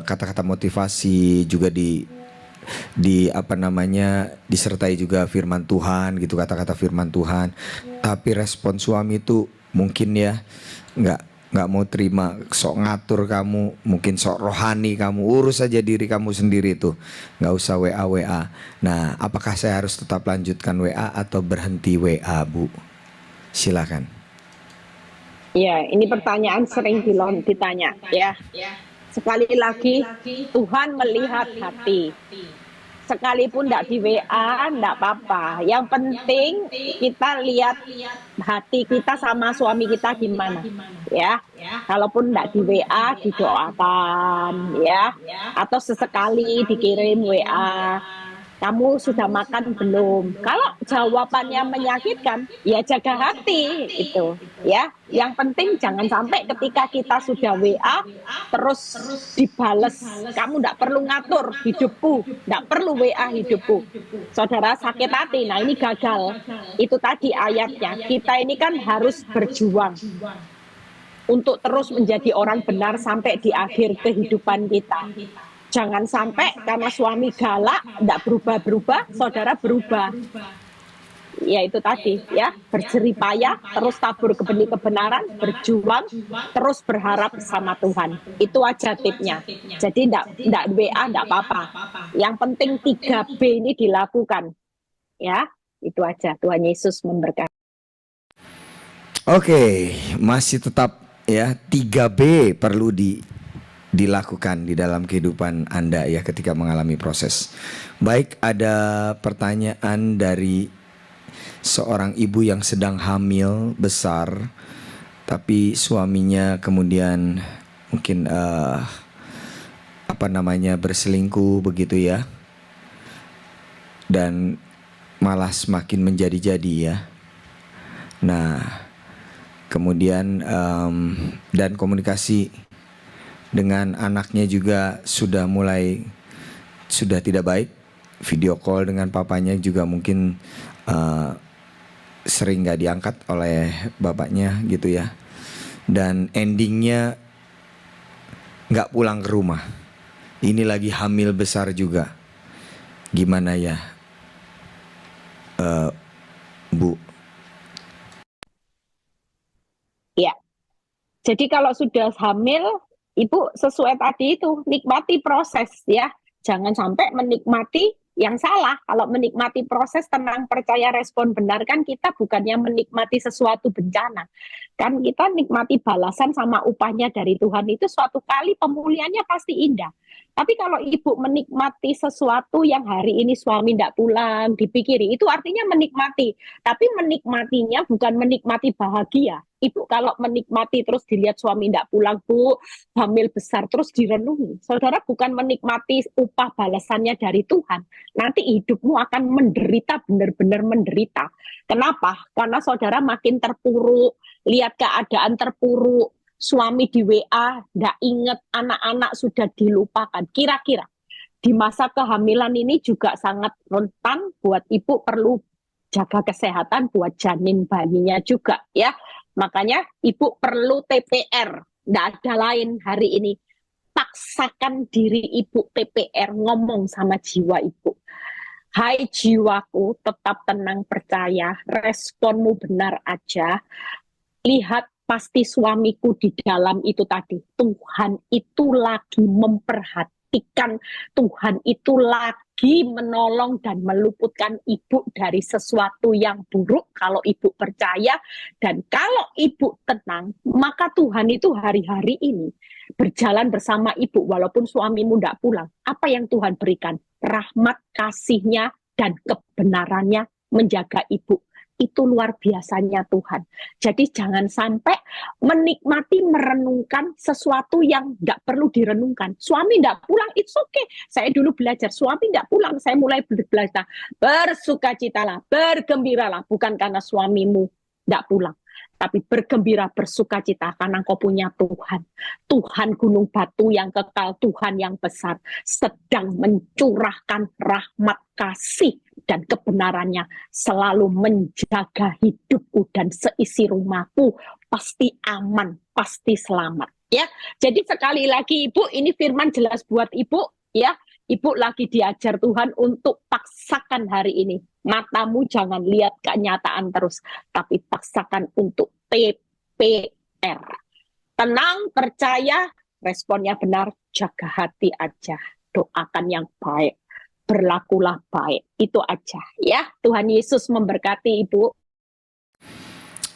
kata-kata motivasi, juga di apa namanya, disertai juga firman Tuhan gitu, kata-kata firman Tuhan. Tapi respon suami itu mungkin ya nggak mau terima, sok ngatur kamu, mungkin sok rohani kamu, urus saja diri kamu sendiri tuh, nggak usah WA. Nah, apakah saya harus tetap lanjutkan WA atau berhenti WA, Bu? Silakan. Ya, ini pertanyaan sering ditanya ya. Sekali lagi, Tuhan melihat hati. Sekalipun tidak di WA, tidak apa-apa. Yang penting kita lihat hati kita sama suami kita gimana. Ya, kalaupun tidak di WA, didoakan ya. Atau sesekali dikirim WA. kamu sudah makan belum? Kalau jawabannya menyakitkan, ya jaga hati itu, ya. Yang penting jangan sampai ketika kita sudah WA terus dibales, kamu tidak perlu ngatur hidupku, tidak perlu WA hidupku. Saudara sakit hati, nah ini gagal. Itu tadi ayatnya, kita ini kan harus berjuang untuk terus menjadi orang benar sampai di akhir kehidupan kita. Jangan sampai karena suami galak, tidak berubah-berubah, saudara berubah. Ya itu tadi, ya berjeripaya, terus tabur benih kebenaran, berjuang, terus berharap sama Tuhan. Itu aja tipnya. Jadi tidak WA, tidak apa-apa. Yang penting 3B ini dilakukan. Ya, itu aja. Tuhan Yesus memberkati. Oke, masih tetap ya 3B perlu dilakukan di dalam kehidupan Anda ya ketika mengalami proses. Baik, ada pertanyaan dari seorang ibu yang sedang hamil besar, tapi suaminya kemudian mungkin berselingkuh begitu ya, dan malah semakin menjadi-jadi ya. Nah, kemudian dan komunikasi dengan anaknya juga sudah tidak baik. Video call dengan papanya juga mungkin sering gak diangkat oleh bapaknya gitu ya. Dan endingnya gak pulang ke rumah. Ini lagi hamil besar juga. Gimana ya Bu? Ya, jadi kalau sudah hamil, Ibu sesuai tadi itu, nikmati proses ya. Jangan sampai menikmati yang salah. Kalau menikmati proses, tenang, percaya, respon benar, kan kita bukannya menikmati sesuatu bencana. Kan kita nikmati balasan sama upahnya dari Tuhan, itu suatu kali pemulihannya pasti indah. Tapi kalau ibu menikmati sesuatu yang hari ini suami tidak pulang, dipikiri, itu artinya menikmati. Tapi menikmatinya bukan menikmati bahagia. Ibu kalau menikmati terus dilihat suami tidak pulang, Bu, hamil besar, terus direnungi. Saudara bukan menikmati upah balasannya dari Tuhan. Nanti hidupmu akan menderita, benar-benar menderita. Kenapa? Karena saudara makin terpuruk, lihat keadaan terpuruk, suami di WA, tidak ingat, anak-anak sudah dilupakan. Kira-kira di masa kehamilan ini juga sangat rentan, buat ibu perlu jaga kesehatan buat janin bayinya juga ya. Makanya ibu perlu TPR, tidak ada lain hari ini. Paksakan diri ibu TPR, ngomong sama jiwa ibu. Hai jiwaku, tetap tenang, percaya, responmu benar aja. Lihat, pasti suamiku di dalam itu tadi. Tuhan itu lagi memperhatikan, Tuhan itu lagi menolong dan meluputkan ibu dari sesuatu yang buruk kalau ibu percaya. Dan kalau ibu tenang, maka Tuhan itu hari-hari ini berjalan bersama ibu walaupun suamimu tidak pulang. Apa yang Tuhan berikan? Rahmat, kasih-Nya, dan kebenarannya menjaga ibu. Itu luar biasanya Tuhan. Jadi jangan sampai menikmati, merenungkan sesuatu yang tidak perlu direnungkan. Suami tidak pulang, it's okay. Saya dulu belajar, suami tidak pulang, saya mulai belajar. Bersukacitalah, bergembiralah, bukan karena suamimu tidak pulang. Tapi bergembira, bersukacita karena engkau punya Tuhan. Tuhan gunung batu yang kekal, Tuhan yang besar, sedang mencurahkan rahmat, kasih, dan kebenarannya selalu menjaga hidupku dan seisi rumahku. Pasti aman, pasti selamat. Ya, jadi sekali lagi Ibu, ini firman jelas buat Ibu ya. Ibu lagi diajar Tuhan untuk paksakan hari ini. Matamu jangan lihat kenyataan terus, tapi paksakan untuk TPR. Tenang, percaya, responnya benar, jaga hati aja. Doakan yang baik, berlakulah baik. Itu aja ya. Tuhan Yesus memberkati Ibu.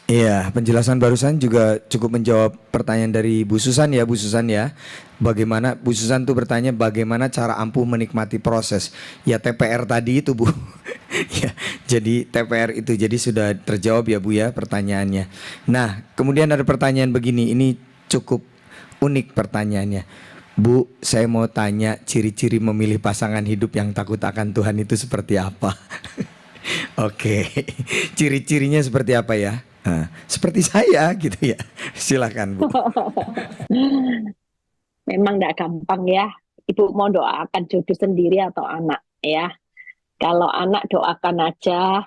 Iya, penjelasan barusan juga cukup menjawab pertanyaan dari Bu Susan ya, Bu Susan ya. Bagaimana Bu Susan tuh bertanya bagaimana cara ampuh menikmati proses. Ya TPR tadi itu Bu. Ya, jadi TPR itu jadi sudah terjawab ya Bu ya pertanyaannya. Nah, kemudian ada pertanyaan begini, ini cukup unik pertanyaannya. Bu, saya mau tanya ciri-ciri memilih pasangan hidup yang takut akan Tuhan itu seperti apa? Oke, ciri-cirinya seperti apa ya? Seperti saya gitu ya. Silakan Bu. Memang nggak gampang ya. Ibu mau doakan jodoh sendiri atau anak ya. Kalau anak doakan aja,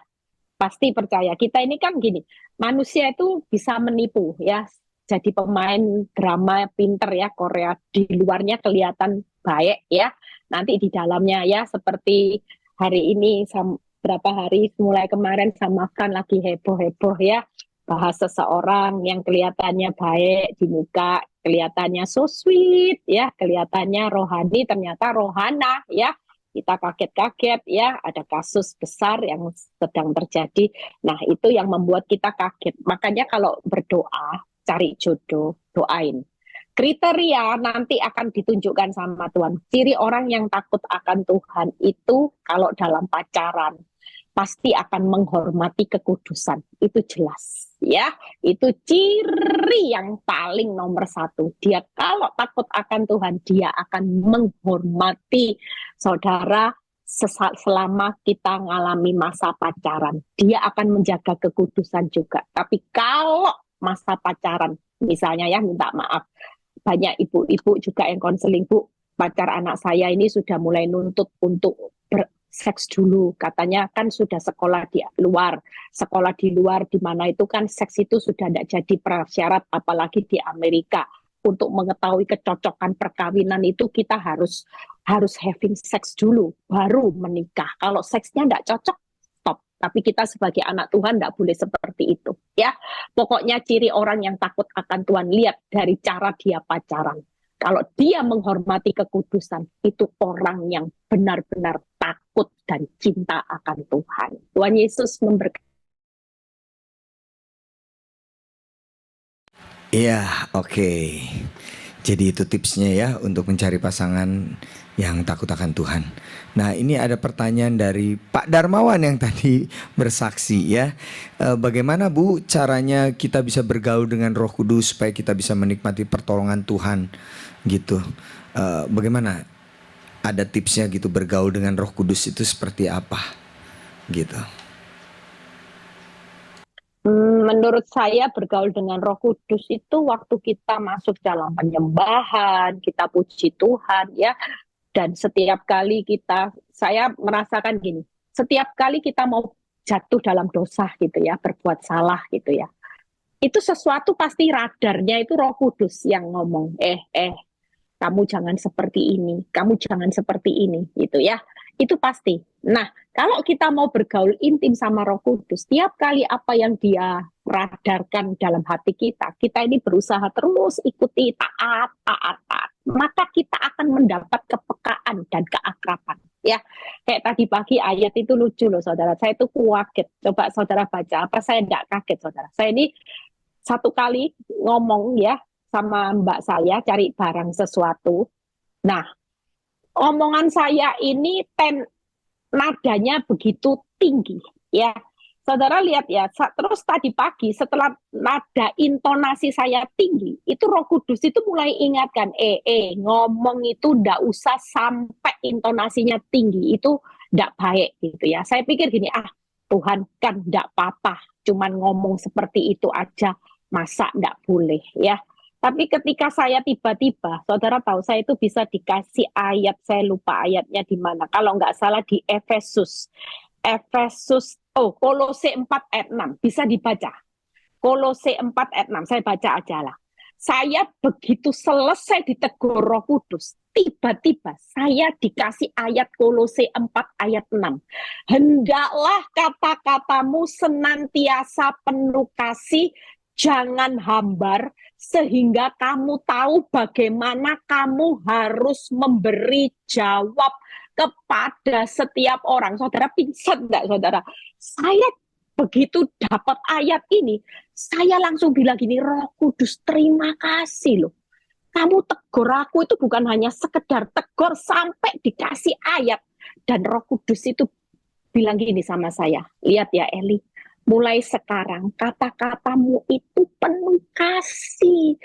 pasti percaya. Kita ini kan gini, manusia itu bisa menipu ya. Jadi pemain drama pinter ya, Korea di luarnya kelihatan baik ya. Nanti di dalamnya ya seperti hari ini berapa hari mulai kemarin sama kan lagi heboh-heboh ya, bahas seseorang yang kelihatannya baik di muka, kelihatannya so sweet ya, kelihatannya rohani, ternyata rohana ya. Kita kaget-kaget ya, ada kasus besar yang sedang terjadi. Nah, itu yang membuat kita kaget. Makanya kalau berdoa, cari jodoh, doain. Kriteria nanti akan ditunjukkan sama Tuhan. Ciri orang yang takut akan Tuhan itu kalau dalam pacaran pasti akan menghormati kekudusan. Itu jelas ya. Itu ciri yang paling nomor satu. Dia kalau takut akan Tuhan, dia akan menghormati saudara selama kita mengalami masa pacaran. Dia akan menjaga kekudusan juga. Tapi kalau masa pacaran, misalnya ya minta maaf, banyak ibu-ibu juga yang konseling, Bu, pacar anak saya ini sudah mulai nuntut untuk seks dulu, katanya kan sudah sekolah di luar di mana itu kan seks itu sudah tidak jadi prasyarat, apalagi di Amerika. Untuk mengetahui kecocokan perkawinan itu kita harus having seks dulu baru menikah. Kalau seksnya tidak cocok, stop. Tapi kita sebagai anak Tuhan tidak boleh seperti itu ya. Pokoknya ciri orang yang takut akan Tuhan, lihat dari cara dia pacaran. Kalau dia menghormati kekudusan, itu orang yang benar-benar takut dan cinta akan Tuhan. Tuhan Yesus memberkati. Iya, oke. Jadi itu tipsnya ya untuk mencari pasangan yang takut akan Tuhan. Nah, ini ada pertanyaan dari Pak Darmawan yang tadi bersaksi ya. Bagaimana Bu caranya kita bisa bergaul dengan Roh Kudus supaya kita bisa menikmati pertolongan Tuhan gitu. Bagaimana? Ada tipsnya gitu bergaul dengan Roh Kudus itu seperti apa gitu. Menurut saya bergaul dengan Roh Kudus itu waktu kita masuk dalam penyembahan, kita puji Tuhan ya. Dan setiap kali saya merasakan gini, setiap kali kita mau jatuh dalam dosa gitu ya, berbuat salah gitu ya, itu sesuatu pasti radarnya itu Roh Kudus yang ngomong, kamu jangan seperti ini, kamu jangan seperti ini, gitu ya. Itu pasti. Nah, kalau kita mau bergaul intim sama Roh Kudus, tiap kali apa yang dia radarkan dalam hati kita ini berusaha terus ikuti, taat, maka kita akan mendapat kepekaan dan keakraban. Ya, kayak tadi pagi ayat itu lucu loh, saudara. Saya itu kaget. Coba saudara baca, apa saya tidak kaget, saudara. Saya ini satu kali ngomong ya, sama mbak saya cari barang sesuatu. Nah, omongan saya ini nadanya begitu tinggi ya. Saudara lihat ya, terus tadi pagi setelah nada intonasi saya tinggi, itu Roh Kudus itu mulai ingatkan, ngomong itu ndak usah sampai intonasinya tinggi, itu ndak baik gitu ya. Saya pikir gini, Tuhan kan ndak apa-apa, cuman ngomong seperti itu aja, masa ndak boleh ya. Tapi ketika saya tiba-tiba, saudara tahu saya itu bisa dikasih ayat, saya lupa ayatnya di mana. Kalau nggak salah di Kolose 4 ayat 6, bisa dibaca. Kolose 4 ayat 6, saya baca aja lah. Saya begitu selesai ditegur Roh Kudus, tiba-tiba saya dikasih ayat Kolose 4 ayat 6. Hendaklah kata-katamu senantiasa penuh kasih, jangan hambar, sehingga kamu tahu bagaimana kamu harus memberi jawab kepada setiap orang. Saudara pingsan enggak, saudara? Saya begitu dapat ayat ini, saya langsung bilang gini, Roh Kudus terima kasih loh. Kamu tegur aku itu bukan hanya sekedar tegur, sampai dikasih ayat. Dan Roh Kudus itu bilang gini sama saya, lihat ya Eli, mulai sekarang kata-katamu itu penuh kasih.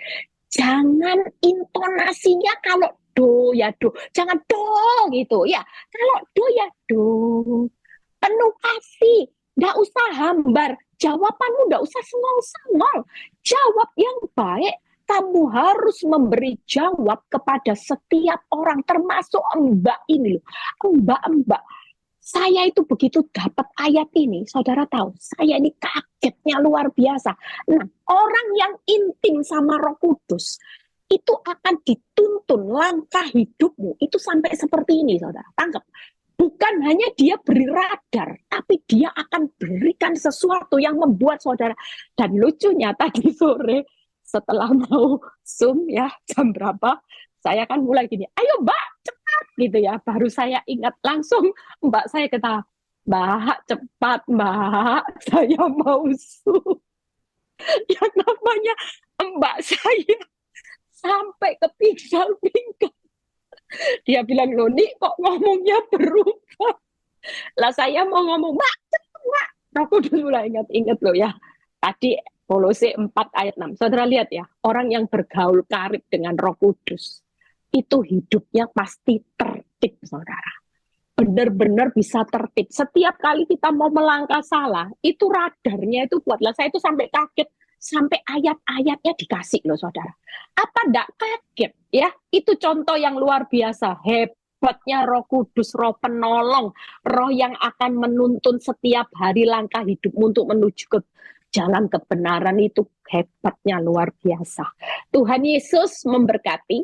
Jangan intonasinya kalau ya do, jangan do gitu ya. Kalau do ya do, penuh kasih, nggak usah hambar, jawabanmu nggak usah sengong-sengong, jawab yang baik. Kamu harus memberi jawab kepada setiap orang, termasuk mbak ini loh, mbak-mbak. Saya itu begitu dapat ayat ini, saudara tahu, saya ini kagetnya luar biasa. Nah, orang yang intim sama Roh Kudus, itu akan dituntun langkah hidupmu, itu sampai seperti ini, saudara. Tangkap. Bukan hanya dia beri radar, tapi dia akan berikan sesuatu yang membuat saudara. Dan lucunya tadi sore, setelah mau Zoom ya, jam berapa, saya kan mulai gini, ayo mbak, cepat gitu ya. Baru saya ingat langsung, mbak saya kata, mbak cepat mbak, saya mau Zoom. Yang namanya mbak saya sampai ke pinggal-pinggal. Dia bilang, loh nih kok ngomongnya berubah. Lah saya mau ngomong, mbak cepat mbak. Aku udah mulai ingat-ingat loh ya. Tadi Kolose 4 ayat 6. Saudara lihat ya, orang yang bergaul karib dengan Roh Kudus, itu hidupnya pasti tertib, saudara. Benar-benar bisa tertib. Setiap kali kita mau melangkah salah, itu radarnya itu buatlah saya itu sampai kaget. Sampai ayat-ayatnya dikasih loh, saudara. Apa enggak kaget ya? Itu contoh yang luar biasa. Hebatnya Roh Kudus, Roh penolong, Roh yang akan menuntun setiap hari langkah hidupmu untuk menuju ke jalan kebenaran, itu hebatnya luar biasa. Tuhan Yesus memberkati.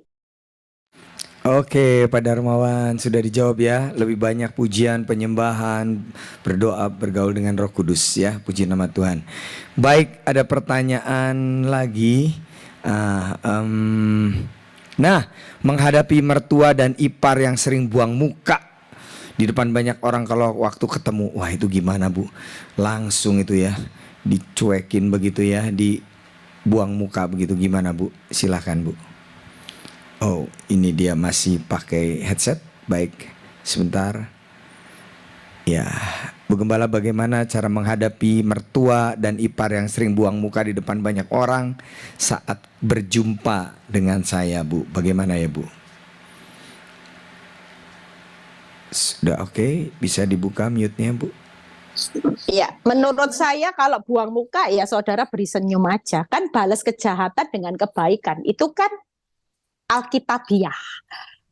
Oke, Pak Darmawan sudah dijawab ya. Lebih banyak pujian, penyembahan, berdoa, bergaul dengan Roh Kudus ya. Puji nama Tuhan. Baik, ada pertanyaan lagi. Nah, menghadapi mertua dan ipar yang sering buang muka di depan banyak orang kalau waktu ketemu, wah itu gimana Bu? Langsung itu ya, dicuekin begitu ya, dibuang muka begitu, gimana Bu? Silakan Bu. Oh, ini dia masih pakai headset. Baik, sebentar. Ya, Bu Gembala, bagaimana cara menghadapi mertua dan ipar yang sering buang muka di depan banyak orang saat berjumpa dengan saya, Bu? Bagaimana ya, Bu? Sudah oke, bisa dibuka mute-nya, Bu? Ya, menurut saya kalau buang muka ya saudara beri senyum aja. Kan balas kejahatan dengan kebaikan. Itu kan Alkitabiah.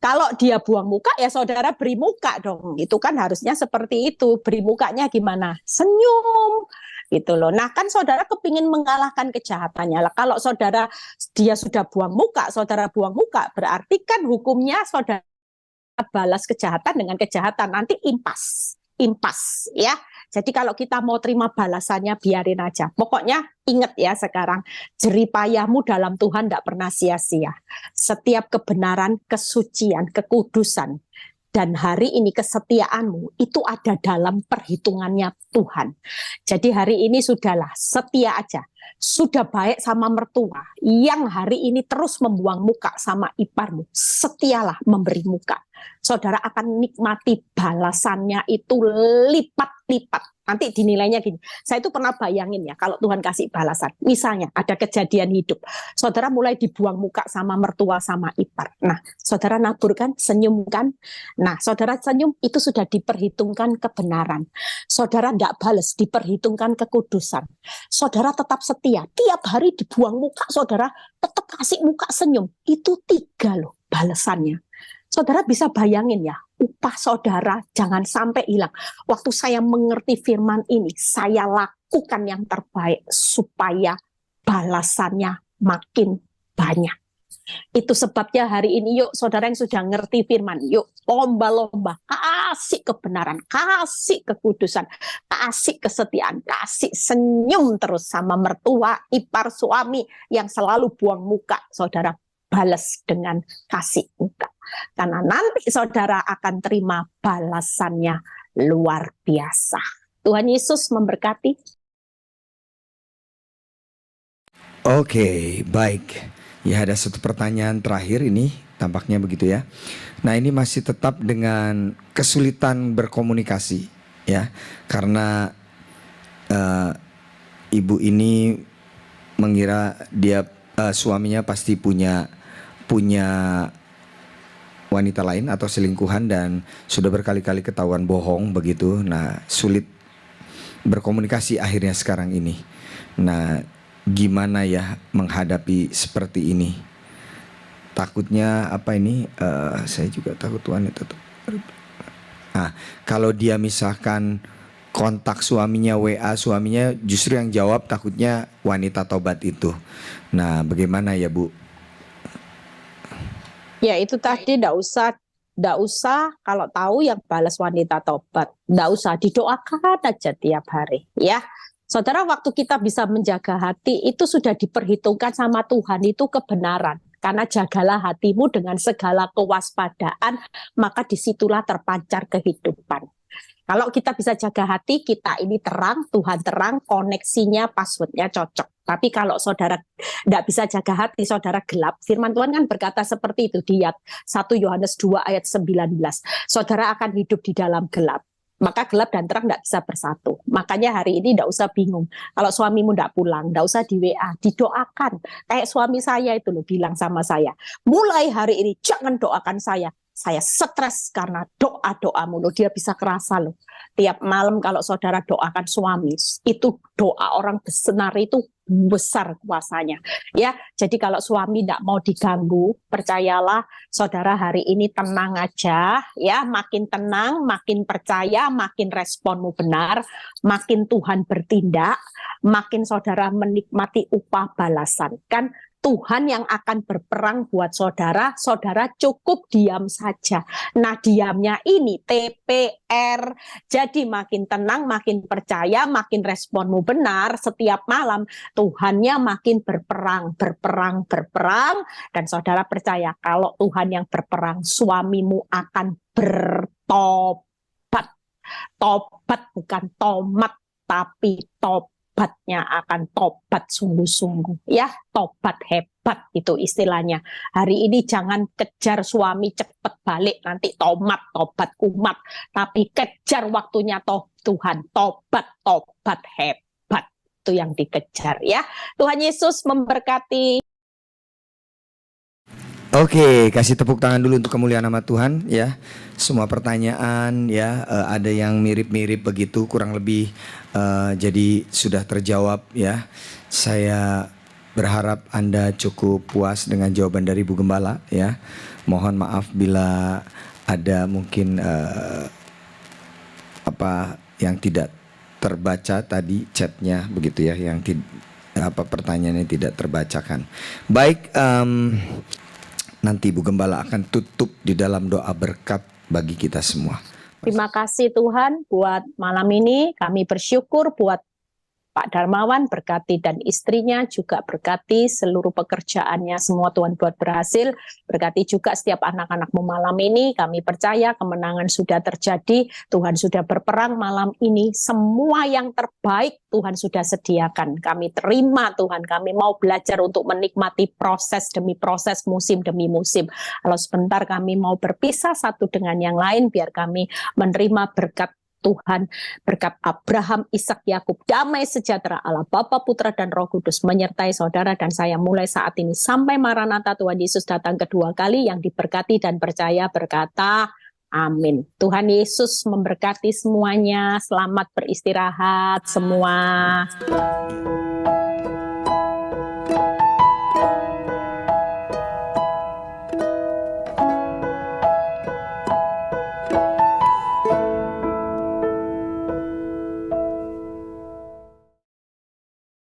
Kalau dia buang muka ya saudara beri muka dong. Itu kan harusnya seperti itu. Beri mukanya gimana? Senyum gitu loh. Nah kan saudara kepingin mengalahkan kejahatannya. Kalau saudara dia sudah buang muka, saudara buang muka, berarti kan hukumnya saudara balas kejahatan dengan kejahatan. Nanti impas ya. Jadi kalau kita mau terima balasannya biarin aja. Pokoknya ingat ya sekarang, jeripayahmu dalam Tuhan tidak pernah sia-sia. Setiap kebenaran, kesucian, kekudusan, dan hari ini kesetiaanmu itu ada dalam perhitungannya Tuhan. Jadi hari ini sudahlah, setia aja. Sudah baik sama mertua yang hari ini terus membuang muka sama iparmu, setialah memberi muka. Saudara akan nikmati balasannya itu lipat-lipat. Nanti dinilainya gini. Saya itu pernah bayangin ya kalau Tuhan kasih balasan. Misalnya ada kejadian hidup. Saudara mulai dibuang muka sama mertua sama ipar. Nah, saudara nabur kan, senyum kan. Nah, saudara senyum itu sudah diperhitungkan kebenaran. Saudara tidak balas, diperhitungkan kekudusan. Saudara tetap setia. Tiap hari dibuang muka, saudara tetap kasih muka senyum. Itu 3 loh balasannya. Saudara bisa bayangin ya, upah saudara jangan sampai hilang. Waktu saya mengerti firman ini, saya lakukan yang terbaik supaya balasannya makin banyak. Itu sebabnya hari ini yuk saudara yang sudah ngerti firman, yuk lomba-lomba, kasih kebenaran, kasih kekudusan, kasih kesetiaan, kasih senyum terus sama mertua, ipar, suami yang selalu buang muka, saudara balas dengan kasih muka. Karena nanti saudara akan terima balasannya luar biasa. Tuhan Yesus memberkati. Oke, baik. Ya, ada satu pertanyaan terakhir ini, tampaknya begitu ya. Nah, ini masih tetap dengan kesulitan berkomunikasi ya. Karena ibu ini mengira dia suaminya pasti punya wanita lain atau selingkuhan dan sudah berkali-kali ketahuan bohong begitu. Nah, sulit berkomunikasi akhirnya sekarang ini. Nah, gimana ya menghadapi seperti ini? Takutnya apa ini? Saya juga takut wanita tuh. Nah, kalau dia misalkan kontak suaminya, WA suaminya, justru yang jawab takutnya wanita tobat itu. Nah, bagaimana ya Bu? Ya itu tadi ndak usah kalau tahu yang balas wanita tobat, ndak usah, didoakan aja tiap hari ya. Saudara, waktu kita bisa menjaga hati itu sudah diperhitungkan sama Tuhan itu kebenaran. Karena jagalah hatimu dengan segala kewaspadaan, maka disitulah terpancar kehidupan. Kalau kita bisa jaga hati, kita ini terang, Tuhan terang, koneksinya, passwordnya cocok. Tapi kalau saudara tidak bisa jaga hati, saudara gelap. Firman Tuhan kan berkata seperti itu di 1 Yohanes 2 ayat 19. Saudara akan hidup di dalam gelap. Maka gelap dan terang tidak bisa bersatu. Makanya hari ini tidak usah bingung. Kalau suamimu tidak pulang, tidak usah di WA, didoakan. Kayak suami saya itu loh bilang sama saya, mulai hari ini jangan doakan saya. Saya stres karena doa-doamu loh. Dia bisa kerasa loh. Tiap malam kalau saudara doakan suami, itu doa orang benar itu besar kuasanya. Ya, jadi kalau suami tidak mau diganggu, percayalah saudara hari ini tenang aja, ya, makin tenang, makin percaya, makin responmu benar, makin Tuhan bertindak, makin saudara menikmati upah balasan. Kan Tuhan yang akan berperang buat saudara, saudara cukup diam saja. Nah, diamnya ini TPR. Jadi makin tenang, makin percaya, makin responmu benar setiap malam, Tuhannya makin berperang, dan saudara percaya kalau Tuhan yang berperang, suamimu akan bertobat. Tobat bukan tomat, tapi tobatnya akan tobat sungguh-sungguh. Ya, tobat hebat itu istilahnya. Hari ini jangan kejar suami cepet balik, nanti tobat kumat. Tapi kejar waktunya Tuhan, tobat hebat. Itu yang dikejar ya. Tuhan Yesus memberkati. Oke, kasih tepuk tangan dulu untuk kemuliaan nama Tuhan ya. Semua pertanyaan ya, ada yang mirip-mirip begitu, kurang lebih jadi sudah terjawab ya. Saya berharap Anda cukup puas dengan jawaban dari Bu Gembala ya. Mohon maaf bila ada mungkin apa yang tidak terbaca tadi chatnya begitu ya, yang pertanyaannya tidak terbacakan. Baik, nanti Bu Gembala akan tutup di dalam doa berkat bagi kita semua. Terima kasih Tuhan buat malam ini. Kami bersyukur buat Pak Darmawan, berkati dan istrinya, juga berkati seluruh pekerjaannya, semua Tuhan buat berhasil. Berkati juga setiap anak-anakmu malam ini. Kami percaya kemenangan sudah terjadi, Tuhan sudah berperang malam ini. Semua yang terbaik Tuhan sudah sediakan. Kami terima Tuhan, kami mau belajar untuk menikmati proses demi proses, musim demi musim. Kalau sebentar kami mau berpisah satu dengan yang lain, biar kami menerima berkat Tuhan, berkat Abraham, Ishak, Yakub, damai sejahtera Allah Bapa, Putra dan Roh Kudus menyertai saudara dan saya mulai saat ini sampai Maranatha Tuhan Yesus datang kedua kali. Yang diberkati dan percaya berkata amin. Tuhan Yesus memberkati semuanya. Selamat beristirahat semua.